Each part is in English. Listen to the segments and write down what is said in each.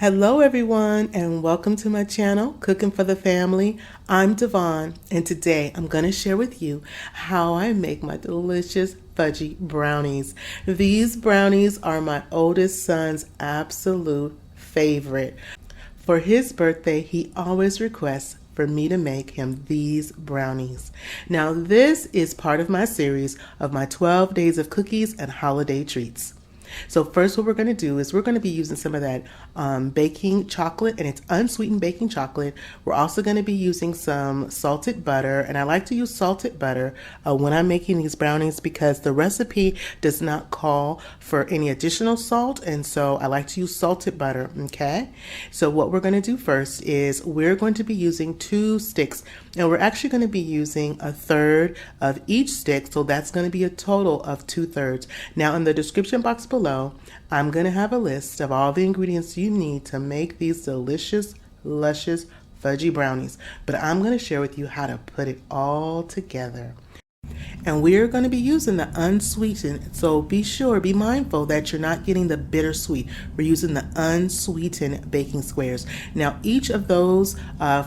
Hello everyone and welcome to my channel, Cooking for the Family. I'm Devon and today I'm going to share with you how I make my delicious fudgy brownies. These brownies are my oldest son's absolute favorite. For his birthday, he always requests for me to make him these brownies. Now this is part of my series of my 12 days of cookies and holiday treats. So first what we're going to do is we're going to be using some of that baking chocolate, and it's unsweetened baking chocolate. We're also going to be using some salted butter, and I like to use salted butter when I'm making these brownies because the recipe does not call for any additional salt, and so I like to use salted butter, okay? So what we're going to do first is we're going to be using 2 sticks, and we're actually going to be using 1/3 of each stick, so that's going to be a total of 2/3. Now in the description box below, I'm going to have a list of all the ingredients you need to make these delicious, luscious fudgy brownies, but I'm going to share with you how to put it all together. And we're going to be using the unsweetened, so be mindful that you're not getting the bittersweet. We're using the unsweetened baking squares. Now each of those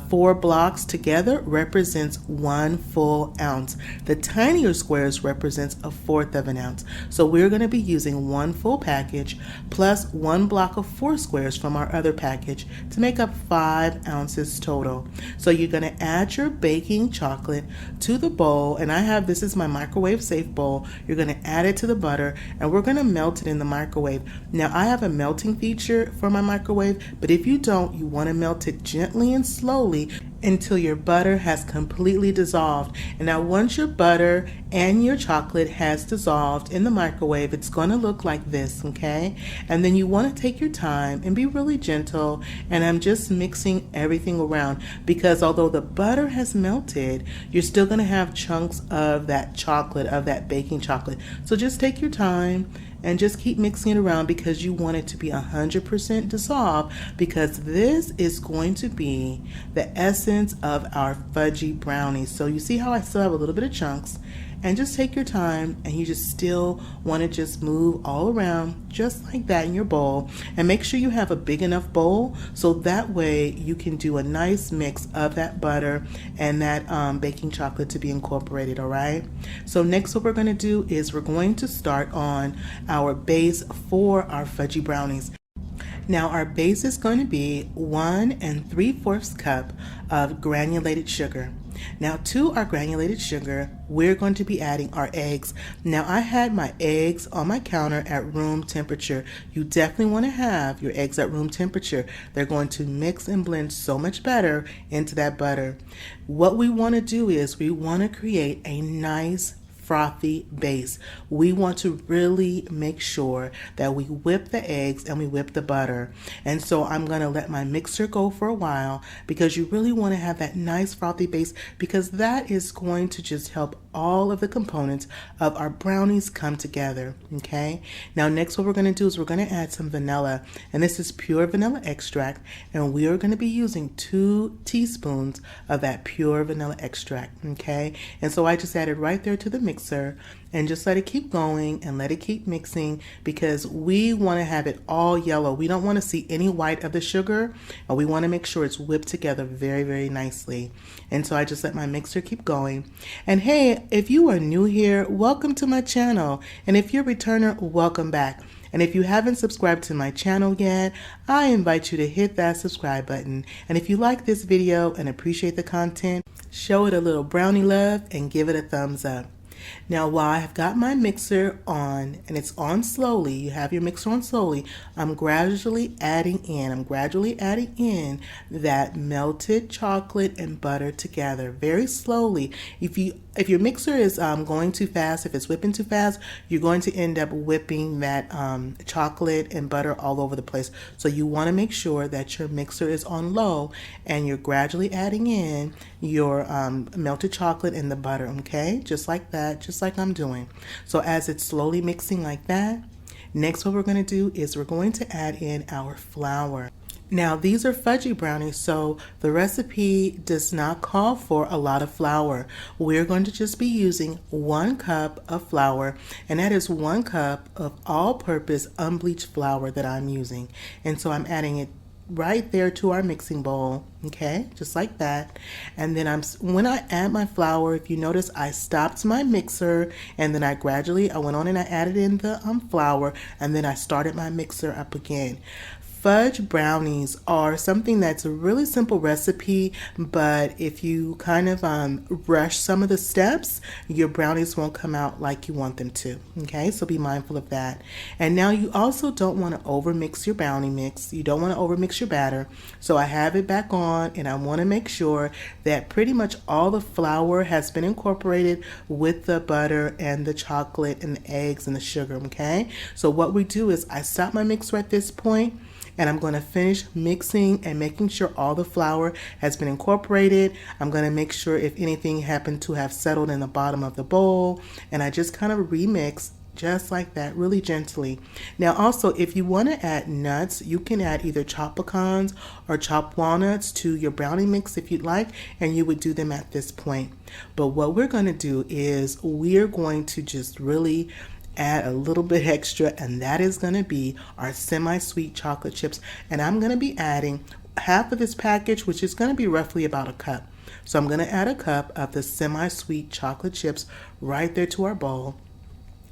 4 blocks together represents 1 full ounce. The tinier squares represents 1/4 of an ounce. So we're going to be using 1 full package plus 1 block of 4 squares from our other package to make up 5 ounces total. So you're going to add your baking chocolate to the bowl, and this is my microwave safe bowl. You're going to add it to the butter and we're going to melt it in the microwave. Now I have a melting feature for my microwave, but if you don't, you want to melt it gently and slowly until your butter has completely dissolved. And now once your butter and your chocolate has dissolved in the microwave, it's going to look like this, okay? And then you want to take your time and be really gentle, and I'm just mixing everything around because although the butter has melted, you're still going to have chunks of that chocolate, of that baking chocolate. So just take your time and just keep mixing it around because you want it to be 100% dissolved, because this is going to be the essence of our fudgy brownies. So you see how I still have a little bit of chunks, and just take your time and you just still want to just move all around just like that in your bowl, and make sure you have a big enough bowl so that way you can do a nice mix of that butter and that baking chocolate to be incorporated. All right, so next what we're going to do is we're going to start on our base for our fudgy brownies. Now our base is going to be 1 3/4 cup of granulated sugar. Now to our granulated sugar, we're going to be adding our eggs. Now I had my eggs on my counter at room temperature. You definitely want to have your eggs at room temperature. They're going to mix and blend so much better into that butter. What we want to do is we want to create a nice frothy base. We want to really make sure that we whip the eggs and we whip the butter. And so I'm going to let my mixer go for a while because you really want to have that nice frothy base, because that is going to just help all of the components of our brownies come together. Okay, now next what we're going to do is we're going to add some vanilla, and this is pure vanilla extract, and we are going to be using 2 teaspoons of that pure vanilla extract. Okay, and so I just added right there to the mixer, and just let it keep going and let it keep mixing because we want to have it all yellow. We don't want to see any white of the sugar, and we want to make sure it's whipped together very, very nicely. And so I just let my mixer keep going. And hey, if you are new here, welcome to my channel. And if you're a returner, welcome back. And if you haven't subscribed to my channel yet, I invite you to hit that subscribe button. And if you like this video and appreciate the content, show it a little brownie love and give it a thumbs up. Now while I've got my mixer on and it's on slowly, you have your mixer on slowly, I'm gradually adding in that melted chocolate and butter together very slowly. If your mixer is going too fast, if it's whipping too fast, you're going to end up whipping that chocolate and butter all over the place. So you want to make sure that your mixer is on low and you're gradually adding in your melted chocolate and the butter, okay? Just like that, just like I'm doing. So as it's slowly mixing like that, next what we're going to do is we're going to add in our flour. Now these are fudgy brownies, so the recipe does not call for a lot of flour. We're going to just be using 1 cup of flour, and that is 1 cup of all-purpose unbleached flour that I'm using. And so I'm adding it right there to our mixing bowl. Okay, just like that. And then when I add my flour, if you notice, I stopped my mixer, and then I went on and I added in the flour, and then I started my mixer up again. Fudge brownies are something that's a really simple recipe, but if you kind of rush some of the steps, your brownies won't come out like you want them to. Okay, so be mindful of that. And now you also don't want to overmix your brownie mix. You don't want to overmix your batter. So I have it back on, and I want to make sure that pretty much all the flour has been incorporated with the butter and the chocolate and the eggs and the sugar. Okay, so what we do is I stop my mixer at this point, and I'm going to finish mixing and making sure all the flour has been incorporated. I'm going to make sure if anything happened to have settled in the bottom of the bowl, and I just kind of remix just like that, really gently. Now also, if you want to add nuts, you can add either chopped pecans or chopped walnuts to your brownie mix if you'd like, and you would do them at this point. But what we're going to do is we're going to just really add a little bit extra, and that is going to be our semi-sweet chocolate chips. And I'm going to be adding half of this package, which is going to be roughly about a cup. So I'm going to add a cup of the semi-sweet chocolate chips right there to our bowl.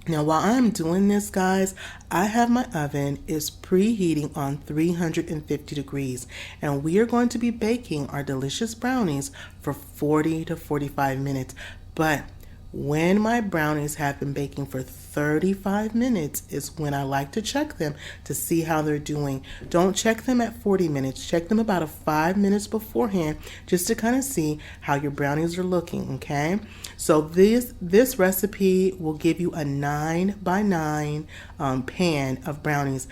Now while I'm doing this, guys, I have my oven is preheating on 350 degrees, and we are going to be baking our delicious brownies for 40 to 45 minutes. But when my brownies have been baking for 35 minutes is when I like to check them to see how they're doing. Don't check them at 40 minutes. Check them about 5 minutes beforehand just to kind of see how your brownies are looking, okay? So this recipe will give you a 9 by 9 pan of brownies.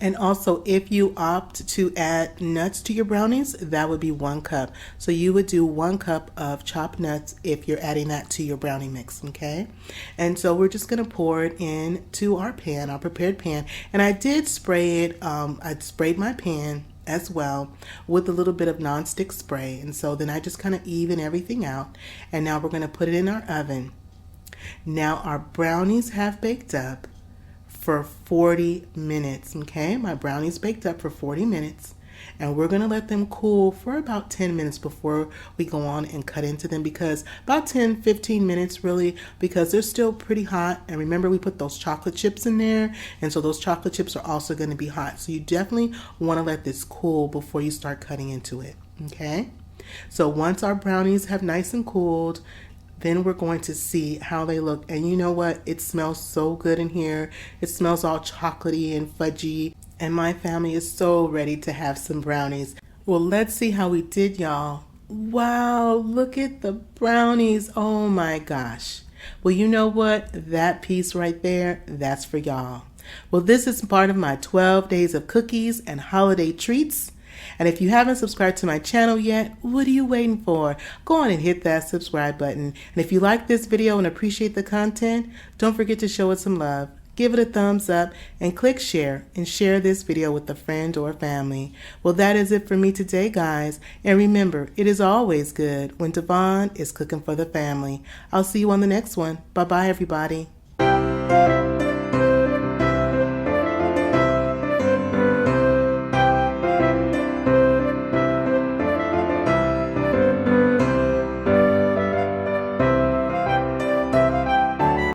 And also, if you opt to add nuts to your brownies, that would be 1 cup. So you would do 1 cup of chopped nuts if you're adding that to your brownie mix, okay? And so we're just going to pour it into our pan, our prepared pan. And I did spray it, I sprayed my pan as well with a little bit of nonstick spray. And so then I just kind of even everything out. And now we're going to put it in our oven. Now our brownies have baked up for 40 minutes, okay? My brownies baked up for 40 minutes, and we're going to let them cool for about 10 minutes before we go on and cut into them, because about 10-15 minutes really, because they're still pretty hot. And remember, we put those chocolate chips in there, and so those chocolate chips are also going to be hot. So you definitely want to let this cool before you start cutting into it, okay? So once our brownies have nice and cooled, then we're going to see how they look. And you know what? It smells so good in here. It smells all chocolatey and fudgy. And my family is so ready to have some brownies. Well, let's see how we did, y'all. Wow, look at the brownies. Oh my gosh. Well, you know what? That piece right there, that's for y'all. Well, this is part of my 12 days of cookies and holiday treats. And if you haven't subscribed to my channel yet, what are you waiting for? Go on and hit that subscribe button. And if you like this video and appreciate the content, don't forget to show it some love. Give it a thumbs up and click share, and share this video with a friend or family. Well, that is it for me today, guys. And remember, it is always good when Devon is cooking for the family. I'll see you on the next one. Bye-bye, everybody.